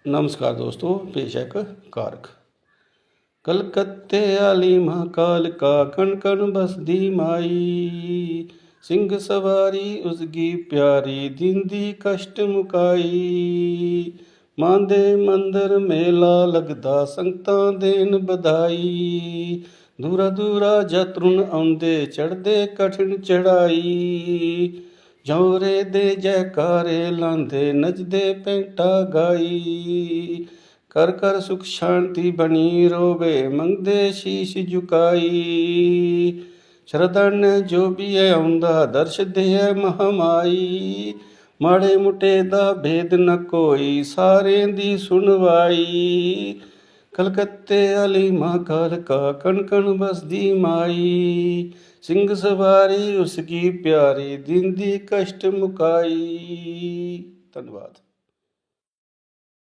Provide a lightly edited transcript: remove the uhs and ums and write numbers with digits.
नमस्कार दोस्तों, पेश है कारक। कलकत्ते आली महाकाल का कण कण बसदी माई, सिंह सवारी उसकी प्यारी दिंदी कष्ट मुकाई। मांदे मंदिर मेला लगदा संगतां देन बधाई, दूरा दूरा जतरुन आउंदे चढ़दे कठिन चढ़ाई। जौरे दे जयकारे लांदे नचदे पैंटा गाई, कर कर सुख शांति बनी रोवे मंगदे शीश झुकाई। शरधा ने जो भी है आउंदा दर्श दे महामाई, माड़े मुटे दा भेद न कोई सारें दी सुनवाई। कलकत्ते आली महाकाल का कण कण बसदी माई, सिंह सवारी उसकी प्यारी दिंदी कष्ट मुकाई। धन्यवाद।